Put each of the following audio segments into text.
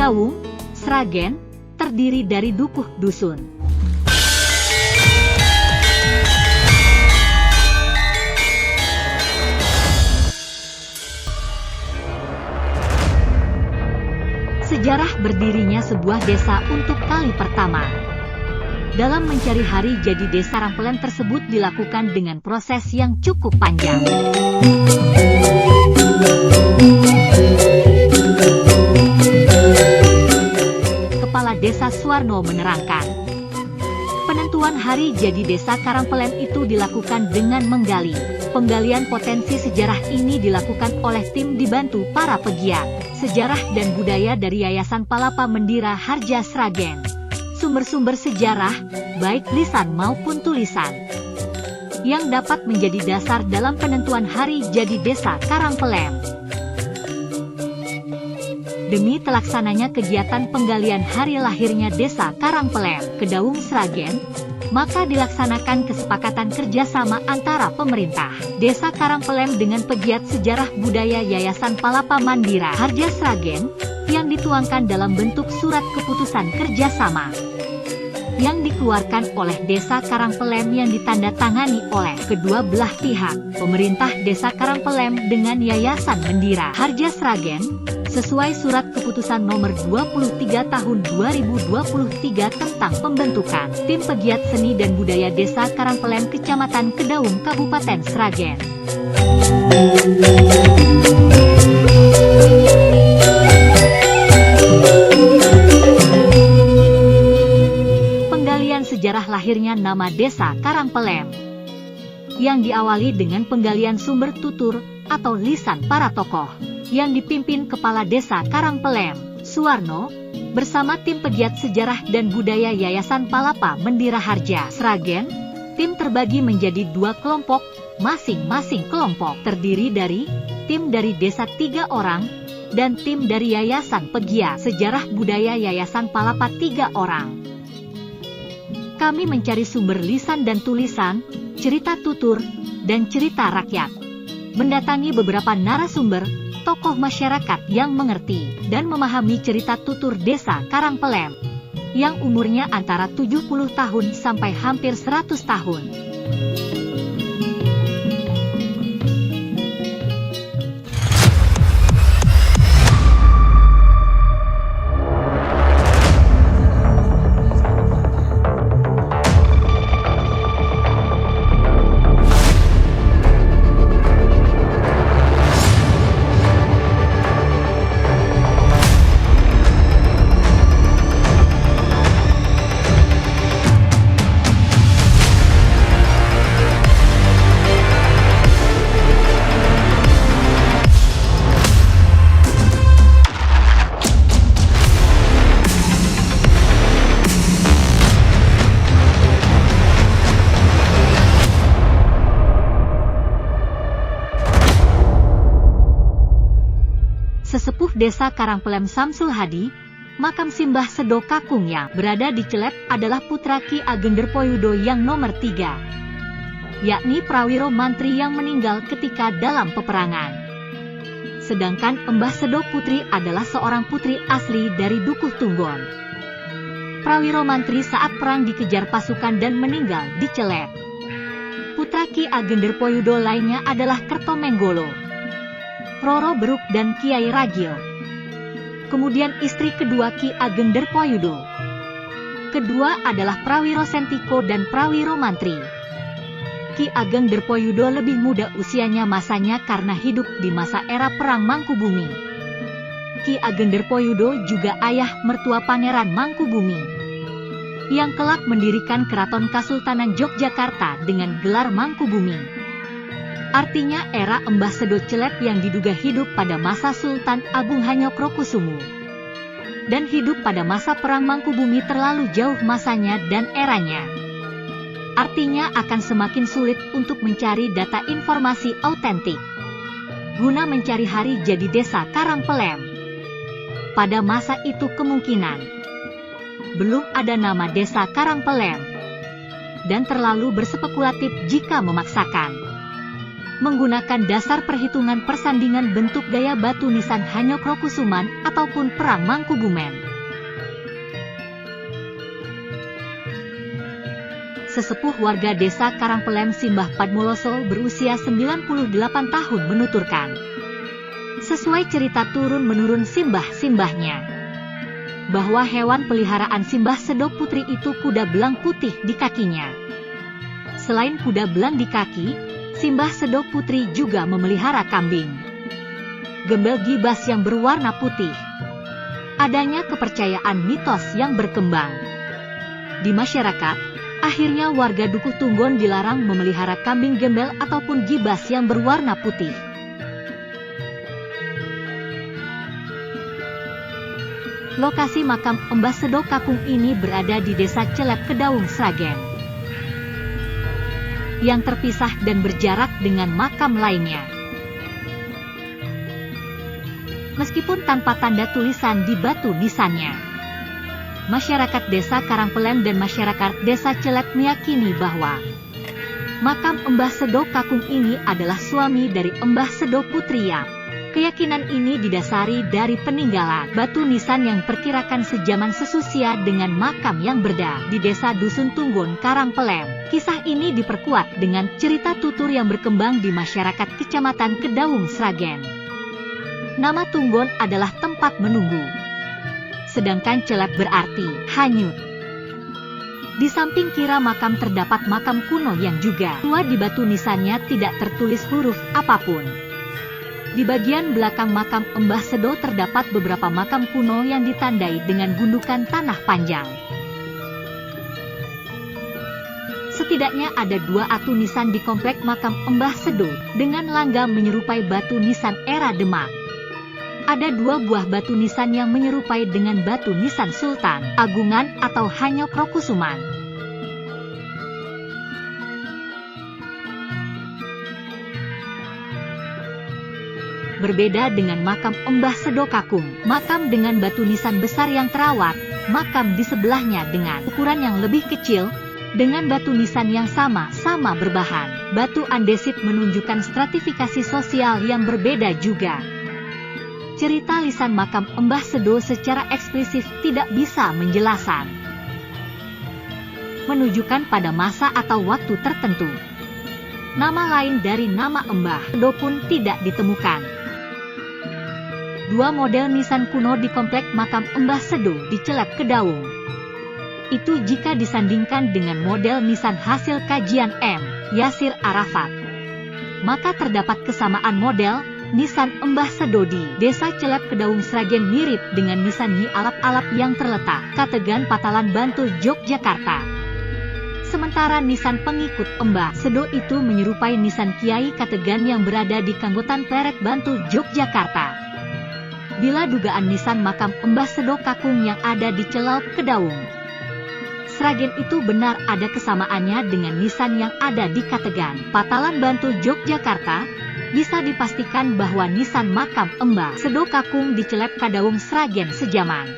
Kedaung, Sragen, terdiri dari dukuh dusun. Sejarah berdirinya sebuah desa untuk kali pertama. Dalam mencari hari jadi desa Karangpelen tersebut dilakukan dengan proses yang cukup panjang. Kepala Desa Suwarno menerangkan, penentuan hari jadi desa Karangpelen itu dilakukan dengan menggali. Penggalian potensi sejarah ini dilakukan oleh tim dibantu para pegiat sejarah dan budaya dari Yayasan Palapa Mendira Harja Sragen. Sumber-sumber sejarah, baik lisan maupun tulisan, yang dapat menjadi dasar dalam penentuan hari jadi desa Karangpelen. Demi terlaksananya kegiatan penggalian hari lahirnya desa Karangpelen, Kedaung, Sragen, maka dilaksanakan kesepakatan kerjasama antara pemerintah Desa Karangpelen dengan pegiat sejarah budaya Yayasan Palapa Mendira Harja Sragen, yang dituangkan dalam bentuk surat keputusan kerjasama yang dikeluarkan oleh Desa Karangpelen yang ditandatangani oleh kedua belah pihak, pemerintah Desa Karangpelen dengan Yayasan Mendira Harja Sragen, sesuai surat keputusan nomor 23 tahun 2023 tentang pembentukan tim pegiat seni dan budaya Desa Karangpelen Kecamatan Kedaung Kabupaten Sragen. Penggalian sejarah lahirnya nama Desa Karangpelen, yang diawali dengan penggalian sumber tutur atau lisan para tokoh, yang dipimpin Kepala Desa Karangpelen, Suwarno, bersama tim pegiat sejarah dan budaya Yayasan Palapa Mendira Harja Sragen. Tim terbagi menjadi dua kelompok, masing-masing kelompok terdiri dari tim dari desa 3 orang, dan tim dari Yayasan Pegiat Sejarah Budaya Yayasan Palapa 3 orang. Kami mencari sumber lisan dan tulisan, cerita tutur, dan cerita rakyat. Mendatangi beberapa narasumber, tokoh masyarakat yang mengerti dan memahami cerita tutur Desa Karangpelen, yang umurnya antara 70 tahun sampai hampir 100 tahun. Sesepuh Desa Karangpelen Samsul Hadi, makam Simbah Sedo Kakung yang berada di Celet adalah putra Ki Ageng Derpoyudo yang nomor 3, yakni Prawiro Mantri yang meninggal ketika dalam peperangan. Sedangkan Embah Sedo Putri adalah seorang putri asli dari Dukuh Tunggon. Prawiro Mantri saat perang dikejar pasukan dan meninggal di Celet. Putra Ki Ageng Derpoyudo lainnya adalah Kertomenggolo, Roro Beruk dan Kiai Ragil. Kemudian istri kedua Ki Ageng Derpoyudo. Kedua adalah Prawiro Sentiko dan Prawiro Mantri. Ki Ageng Derpoyudo lebih muda usianya masanya karena hidup di masa era Perang Mangkubumi. Ki Ageng Derpoyudo juga ayah mertua Pangeran Mangkubumi, yang kelak mendirikan Keraton Kasultanan Yogyakarta dengan gelar Mangkubumi. Artinya era Embah Sedo Celet yang diduga hidup pada masa Sultan Agung Hanyokrokusumo dan hidup pada masa Perang Mangkubumi terlalu jauh masanya dan eranya. Artinya akan semakin sulit untuk mencari data informasi autentik guna mencari hari jadi desa Karangpelen. Pada masa itu kemungkinan belum ada nama Desa Karangpelen dan terlalu berspekulatif jika memaksakan menggunakan dasar perhitungan persandingan bentuk gaya batu nisan Hanyokrokusuman ataupun Perang Mangkubumen. Sesepuh warga desa Karangpelem Simbah Padmoloso berusia 98 tahun menuturkan, sesuai cerita turun-menurun simbah-simbahnya, bahwa hewan peliharaan Simbah Sedo Putri itu kuda belang putih di kakinya. Selain kuda belang di kaki, Simbah Sedo Putri juga memelihara kambing gembel gibas yang berwarna putih. Adanya kepercayaan mitos yang berkembang di masyarakat, akhirnya warga Dukuh Tunggon dilarang memelihara kambing gembel ataupun gibas yang berwarna putih. Lokasi makam Mbah Sedo Kakung ini berada di Desa Celep Kedaung, Sragen, yang terpisah dan berjarak dengan makam lainnya. Meskipun tanpa tanda tulisan di batu nisannya, masyarakat Desa Karangpelem dan masyarakat Desa Celep meyakini bahwa makam Mbah Sedo Kakung ini adalah suami dari Mbah Sedo Putri. Keyakinan ini didasari dari peninggalan batu nisan yang perkirakan sejaman sesusia dengan makam yang berada di Desa Dusun Tunggon, Karangpelem. Kisah ini diperkuat dengan cerita tutur yang berkembang di masyarakat Kecamatan Kedaung, Sragen. Nama Tunggon adalah tempat menunggu, sedangkan Celep berarti hanyut. Di samping kira makam terdapat makam kuno yang juga tua di batu nisannya tidak tertulis huruf apapun. Di bagian belakang makam Mbah Sedo terdapat beberapa makam kuno yang ditandai dengan gundukan tanah panjang. Setidaknya ada 2 atu nisan di komplek makam Mbah Sedo dengan langgam menyerupai batu nisan era Demak. Ada 2 buah batu nisan yang menyerupai dengan batu nisan Sultan Agungan atau Hanyokrokusuman. Berbeda dengan makam Mbah Sedo Kakung, makam dengan batu nisan besar yang terawat, makam di sebelahnya dengan ukuran yang lebih kecil, dengan batu nisan yang sama-sama berbahan batu andesit menunjukkan stratifikasi sosial yang berbeda juga. Cerita lisan makam Mbah Sedo secara eksplisit tidak bisa menjelaskan, menunjukkan pada masa atau waktu tertentu. Nama lain dari nama Mbah Sedo pun tidak ditemukan. 2 model nisan kuno di komplek makam Mbah Sedo di Celep Kedaung. Itu jika disandingkan dengan model nisan hasil kajian M. Yasir Arafat, maka terdapat kesamaan model nisan Mbah Sedo di Desa Celep Kedaung, Sragen mirip dengan nisan Nyi Alap-Alap yang terletak Kategan, Patalan, Bantul, Yogyakarta. Sementara nisan pengikut Mbah Sedo itu menyerupai nisan Kiai Kategan yang berada di Kanggotan Pleret, Bantul, Yogyakarta. Bila dugaan nisan makam Mbah Sedo Kakung yang ada di Celep Kedaung, Sragen itu benar ada kesamaannya dengan nisan yang ada di Kategan, Patalan, Bantul, Yogyakarta, bisa dipastikan bahwa nisan makam Mbah Sedo Kakung di Celep Kedaung, Sragen sejaman.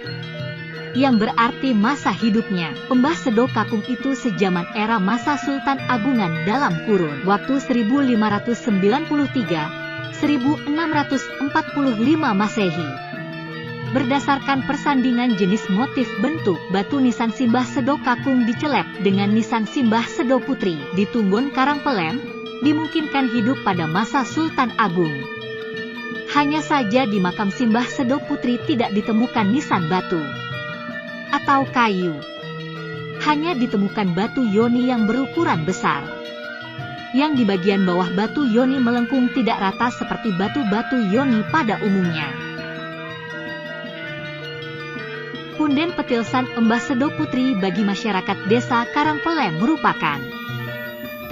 Yang berarti masa hidupnya Mbah Sedo Kakung itu sejaman era masa Sultan Agungan dalam kurun waktu 1593 1645 Masehi. Berdasarkan persandingan jenis motif bentuk batu nisan Simbah Sedo Kakung di Celep dengan nisan Simbah Sedo Putri di Tunggon, Karangpelem, dimungkinkan hidup pada masa Sultan Agung. Hanya saja di makam Simbah Sedo Putri tidak ditemukan nisan batu atau kayu. Hanya ditemukan batu yoni yang berukuran besar, yang di bagian bawah batu yoni melengkung tidak rata seperti batu-batu yoni pada umumnya. Punden Petilsan Mbah Sedo Putri bagi masyarakat Desa Karangpelem merupakan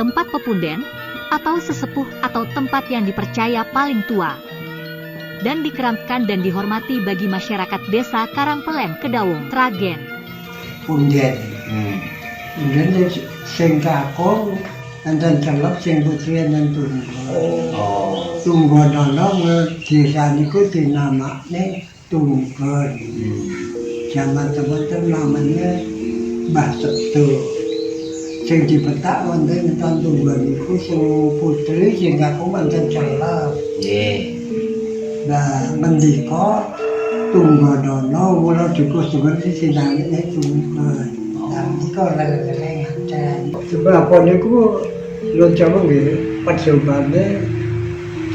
tempat pepunden atau sesepuh atau tempat yang dipercaya paling tua dan dikeramkan dan dihormati bagi masyarakat Desa Karangpelem Kedaung, Sragen. Punden. Punden sing kakung enten Celep sing putri enten Tunggon. Tunggon ana desa niku dinamakne Tunggon. Zaman teman namanya Mbah Sedo. sing dipetak wonten enten tunggal niku sing putri sing aku manten celep. Nggih. Nah, mendika Tunggadono kula dikusungen sinane tunggal. Nah, niku leleng ngaten. Sebab apa niku lho jaman nggih percobane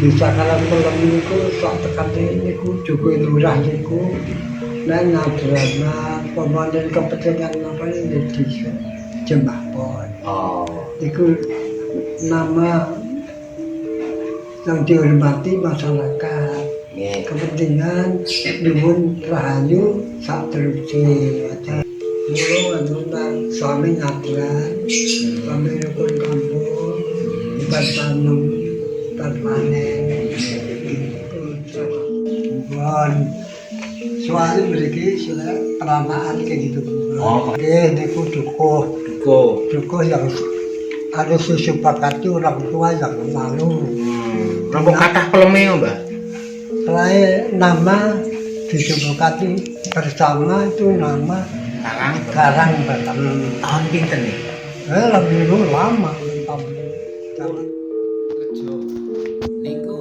desa Karang Pelem niku sak tekane niku juga lurah niku nang ngadrana pemanen kepentingan apa ini desa Jembapon. Oh. Iku nama yang dihormati masyarakat. Nggih. Kepentingan nyuwun rahayu sak terusé. Mula nang suami ngaturan, suami rukun kampung, bertanam panen. Bukan soalnya memiliki sudah peramaan kayak gitu. Oh. Oke, niku dukuh yang ada disepakati orang tua yang lalu. Napa kathah peleme, Mbah? Selain nama disepakati bersama itu nama Karang Batam. Tahun pinten nih? Lebih dulu lama. Rejo. Niku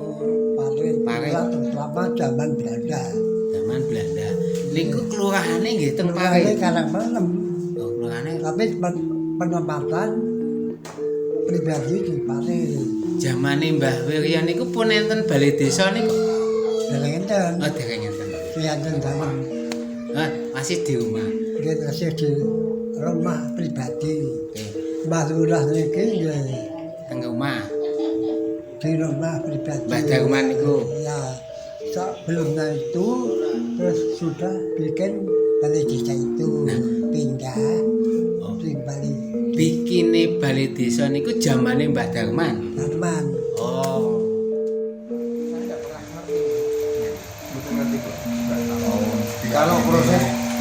Pare terutama zaman Belanda. zaman Belanda. Niku kelurahane nggih teng Pare Pare. Karang Batam. Oh, kelurahane Tapi penempatan pribadi di Pare. zamane Mbah Wirya niku pun enten balai desa niku. Dereng enten. Oh, dereng enten. Kianten zaman. Masih di rumah. Dia masih di rumah pribadi. Oke. Mbah Lurah niki nggih Teng rumah. di rumah pribadi. Mbah Darman niku. Ya, sebelumnya itu terus sudah bikin balai desa itu pindah Oh. di Bali Bikine balai desa niku zamane Mbah Darman. Darman. Oh.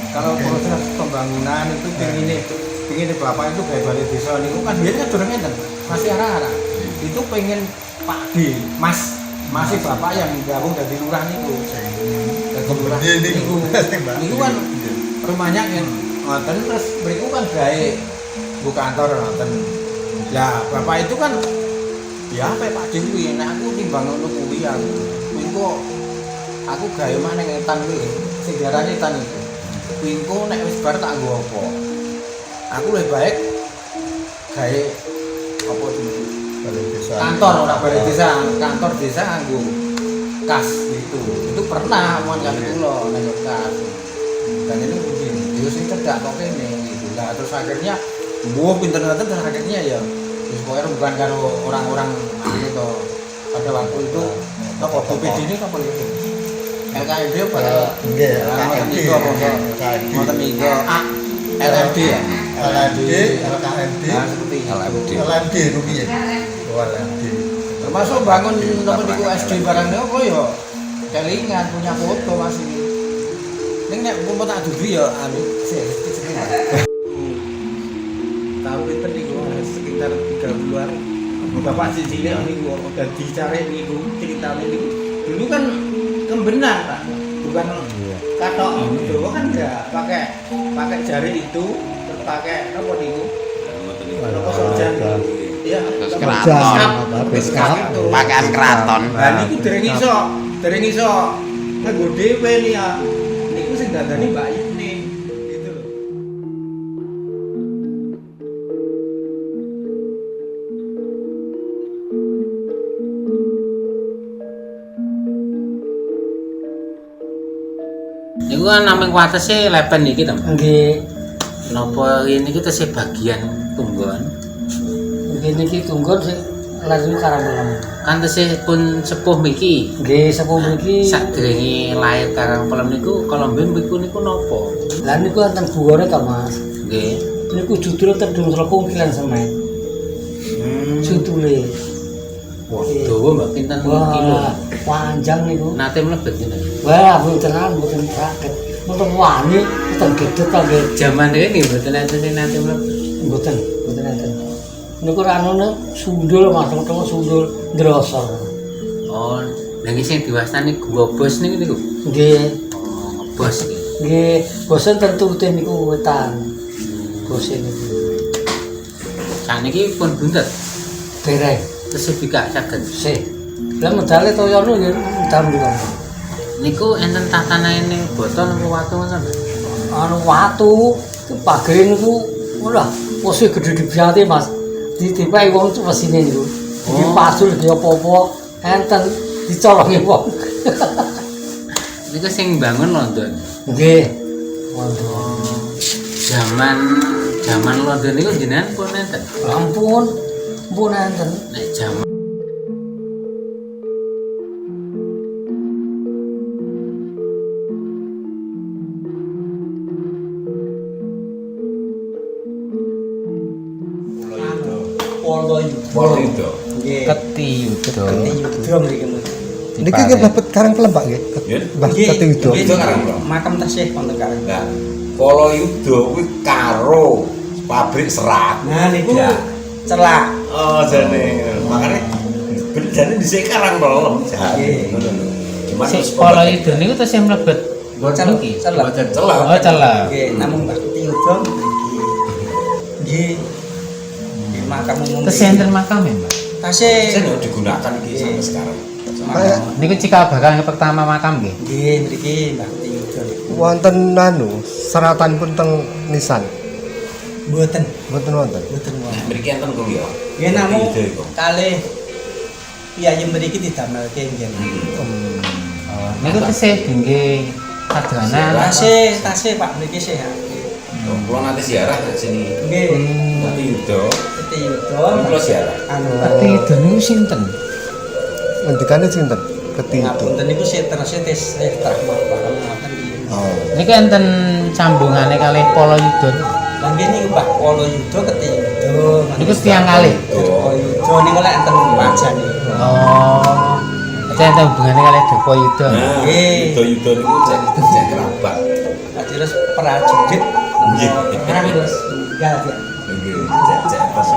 Kalau proses pembangunan itu pengin bapak itu kayak balai desa niku kan biasanya durung enten masih arah-arah itu pengen Pak D masih bapak yang gabung dari lurah niku dari lurah niku kan rumahnya kan ngoten terus beriku kan gawe bu kantor ngoten lah bapak itu kan ya apa Pak D kuwi nek aku timbang ngono kuwi kuwi kok aku gawe maneh ngetan kuwi sing diarani etan itu kuwi kok nek wis bar tak nggo apa aku lebih baik gawe apa itu balai desa kantor ora balai desa kantor desa nganggo kas itu pernah omongan kali kula nek kas dan ini mungkin yo sing cedak kok kene gitu lah terus akhirnya gua pinter ngoten terus akhirnya ya wis pokoknya bukan karo orang-orang anu to pada waktu itu apa BPD ini apa itu LKMD apa nggih LKMD apa ngoten niku LMD ya LMD LKMD nah seperti LMD itu piye LMD termasuk bangun napa niku SD barang niku kok ya kelingan punya foto masih ning nek umpama tak dudu ya anu tahun pinten niku sekitar 30-an bapak cilik niku udah dicari niku ceritane niku dulu kan kembenan Pak bukan katok Jawa kan enggak pakai jari itu terus pakai apa niku apa sorjan iya Pakaian keraton. nah niku dereng iso nggo dhewe ya niku sing dandani Mbak Yuni gitu loh. Niku kan namung watese lepen iki to. Nggih, Napa ini kita bagian tunggon? nggih niki tunggon sing lajeng Karang Pelem. Kan tesih pun sepuh miki. Nggih, sepuh mriki. Sadurunge lair Karang Pelem niku kalau mben mriku niku napa? Lah niku wonten buwore to, Mas. Nggih. Niku judul tedung telekung kilan semen. Judule. Wah, dawa Mbak pinten kilo. Wah, panjang niku. Nate mlebet ngene. Wah, mboten saged. Mboten wani, mboten gedhe to nggih. Jaman rene mboten enten sing nate mlebet. Mboten enten. Niku ranune sundul, Mas, ketemu sundul ndrosor. Oh, lha iki sing diwastani gua bos niku. Nggih. Oh, bos iki. Nggih, bosen tentu niku wetan. Bosen niku. Saniki pun buntet. Dereng. Tesih bikak saged. Sih. Lah medale toyono ya medal mriku. Niku enten tatanane ning botol napa watu ngoten. Anu watu itu pagere niku ora posisi gede dibiate Mas. Ditipai wong tuh mesine niku. Iki pasul ki apa-apa enten dicolongi wong. Niku sing bangun London. Nggih. Zaman London niku jenengan pun enten. Ampun. Ampun enten. Nek jaman Polo itu. Nggih. Ketiyuda. Ketiyuda mriki. Niki nggih mlebet Karang Kelembak nggih. Mbah Ketiyuda. Itu Karang Kelembak. Makam tasih wonten Karang. Nah, Polo Yudo kuwi karo pabrik serat. Nah niku Ya. celak. Oh, jane. Makane bener jane dhisik Karang Pelem. Nggih. Ngono lho. Cuman si terus Polo itu niku tesih mlebet Celak. niki. Celak. Boten celak. Oh, celak. Nggih, namun Mbah Ketiyuda mriki. Nggih. Di makam umum. Tesih enten makame, Mbak. Tasih. Saya digunakan iki sampai sekarang. Kayak Niku cikal bakal yang pertama makam nggih. Nggih, mriki Mbah Ketiyuda niku. wonten anu seratanipun teng nisan. Mboten, Mboten wonten. mboten wonten. Mriki enten kuwi ya. Nggih namung Ide iku. kalih piyayi mriki didamelke nggih. Oh, niku tesih dingge kadranan. Tasih Pak mriki sih. Kulo nanti ziarah ke sini. Nggih. Nanti Yudo. Ketiyuda. Kulo ziarah. Anu Ketiyuda niku sinten? Ngendikane sinten? Ketiyuda. ngapunten niku terus terahmat barang ngoten iki. Oh. Niku enten sambungane kalih Polo Yuda. Lah nggih niku Mbah Polo Yuda Ketiyuda. Niku tiyang kalih. Polo Yuda niku lek enten wajane. Oh. Ada enten hubungane kalih Depo Yuda. Nah, Nggih. Yudo niku cek kerabat. Terus prajurit. Nggih. Terus ya. Nggih, cek pas.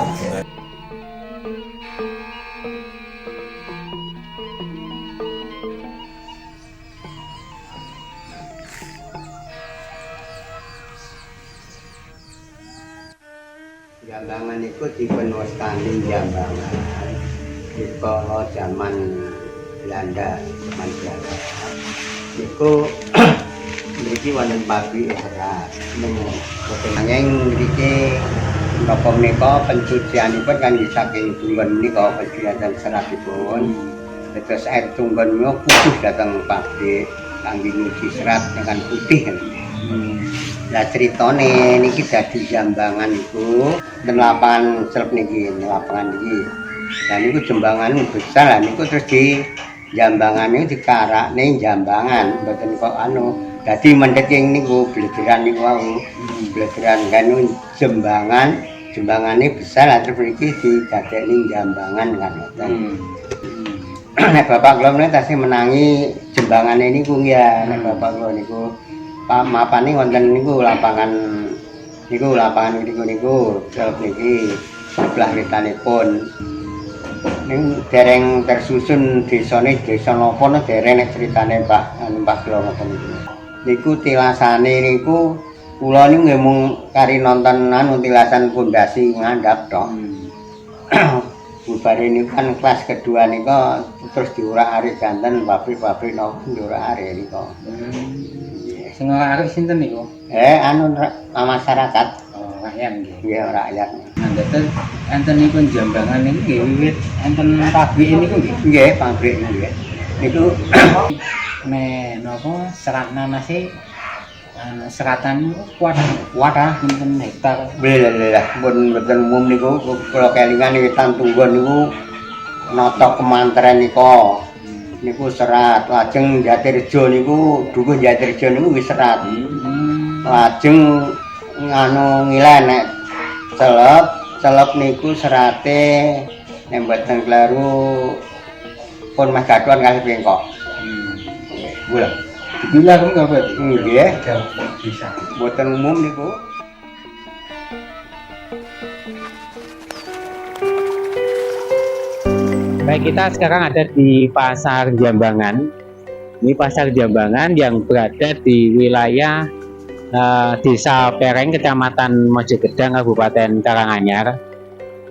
Jambangan itu dipenuhkan Jambangan di kala zaman Belanda, itu mriki wonten pabrik serat. Nanging mriki napa menika pencucianipun kan saking tunggon menika pencucian seratipun. Terus air tunggon menika putih datang pabrik kangge nyuci serat dengan putih. Lah ceritane niki dadi Jambangan iku ten lapangan selep niki, lapangan iki. Lah niku Jambangan besar lah niku terus di Jambangane dikarakne Jambangan, mboten kok anu. Dadi mendhet ing niku blederan niku wau. Blederan kanu Jambangan, Jambangane besar lah terus mriki didadekne Jambangan kan ngoten. Nek bapak kula menika tasih menangi Jambangane niku ya, nek bapak kula niku mapane wonten niku lapangan niku selep niki sebelah wetanipun. Ning dereng tersusun desane desa napa dereng nek critane Mbah kula ngoten niku. Niku tilasane niku kula niku nggih mung kari nonton anu tilasan pondasi ngandhap tok. Bubare niku kan kelas kedua niku terus diurak-arik ganten pabrik-pabrik napa diurak-arik niku. Sing arep sinten niku? Anu masyarakat. Oh, rakyat nggih. Nggih rakyat. Nandaten enten niku Jambangan niku nggih wiwit enten pabrik niku nggih. Nggih pabrik nggih. Niku Nek napa serat nanase seratan kuat pinten hektar. Belah pun mboten umum niku kula kelingan witan tunggon niku nata kemantren nika. Niku serat, lajeng Jatirjo niku dukuh Jatirjo niku wis serat. Lajeng nganu ngilen nek celep niku serate nek mboten kleru pun Mas Gadon kalih pengkok. Gula. Gila kok enggak berarti. Nggih, Bisa. mboten umum niku. Baik, kita sekarang ada di Pasar Jambangan. Ini Pasar Jambangan yang berada di wilayah Desa Pereng, Kecamatan Mojogedang, Kabupaten Karanganyar.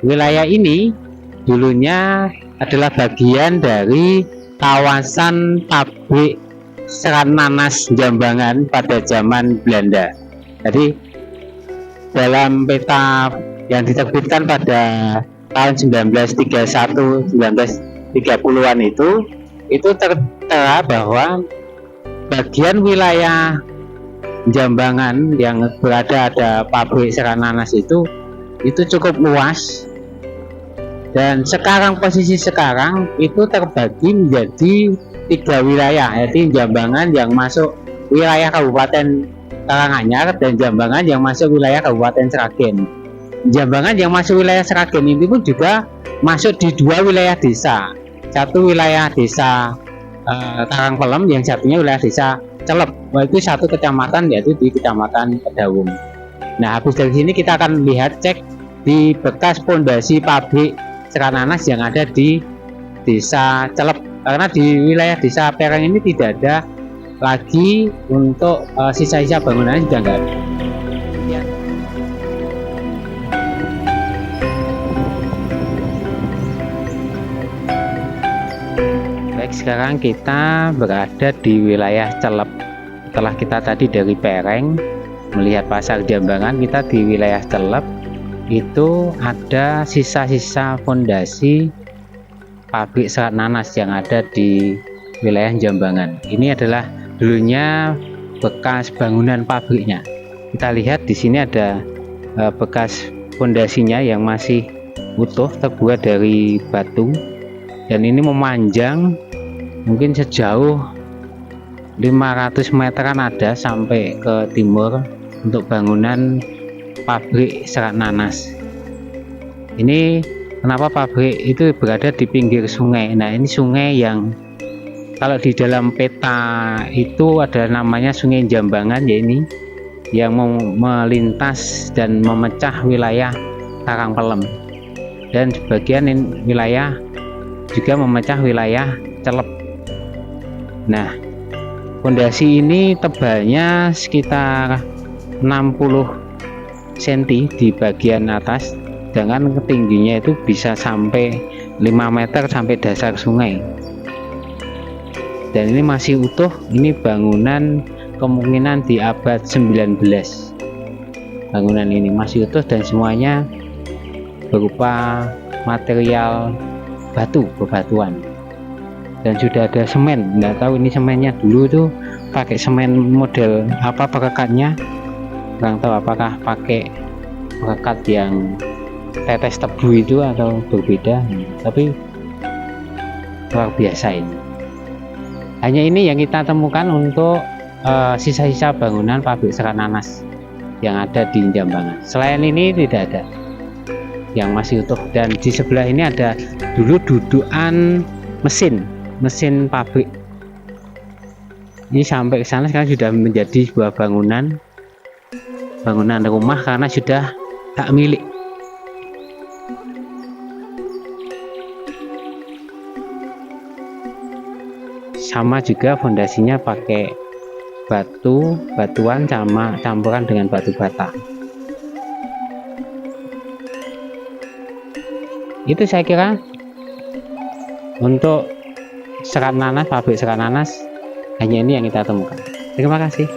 wilayah ini dulunya adalah bagian dari kawasan pabrik serat nanas Jambangan pada zaman Belanda. Jadi dalam peta yang diterbitkan pada tahun 1931 1930-an itu tertera bahwa bagian wilayah Jambangan yang berada ada pabrik serat nanas itu cukup luas, dan posisi sekarang itu terbagi menjadi 3 wilayah, yaitu Jambangan yang masuk wilayah Kabupaten Karanganyar dan Jambangan yang masuk wilayah Kabupaten Sragen. Jambangan yang masuk wilayah Sragen ini pun juga masuk di 2 wilayah desa, satu wilayah desa Karangpelem, yang satunya wilayah desa Celep, yaitu satu kecamatan, yaitu di Kecamatan Kedawung. Nah, habis dari sini kita akan lihat cek di bekas pondasi pabrik serat nanas yang ada di desa Celep, karena di wilayah desa Pereng ini tidak ada lagi untuk sisa-sisa bangunannya sudah enggak ada. Ya. Baik, sekarang kita berada di wilayah Celep. Setelah kita tadi dari Pereng melihat pasar Jambangan, kita di wilayah Celep. Itu ada sisa-sisa fondasi pabrik serat nanas yang ada di wilayah Jambangan. Ini adalah dulunya bekas bangunan pabriknya. Kita lihat di sini ada bekas fondasinya yang masih utuh, terbuat dari batu, dan ini memanjang mungkin sejauh 500 meteran ada sampai ke timur untuk bangunan pabrik serat nanas. Ini kenapa pabrik itu berada di pinggir sungai. Nah, ini sungai yang kalau di dalam peta itu ada namanya Sungai Jambangan, ya, ini yang melintas dan memecah wilayah Karangpelem, dan sebagian wilayah juga memecah wilayah Celep. Nah, fondasi ini tebalnya sekitar 60 cm di bagian atas, dengan tingginya itu bisa sampai 5 meter sampai dasar sungai. Dan ini masih utuh, ini bangunan kemungkinan di abad 19. Bangunan ini masih utuh dan semuanya berupa material bebatuan, dan sudah ada semen. Nggak tahu ini semennya dulu tuh pakai semen model apa perekatnya, kurang tahu apakah pakai perekat yang tetes tebu itu atau berbeda, tapi luar biasa ini. Hanya ini yang kita temukan untuk sisa-sisa bangunan pabrik serat nanas yang ada di Jambangan. Selain ini tidak ada yang masih utuh, dan di sebelah ini ada dulu dudukan mesin pabrik. Ini sampai ke sana sekarang sudah menjadi sebuah bangunan rumah karena sudah hak milik. Sama juga fondasinya pakai batuan sama campuran dengan batu bata. Itu saya kira untuk serat nanas, pabrik serat nanas, hanya ini yang kita temukan. Terima kasih.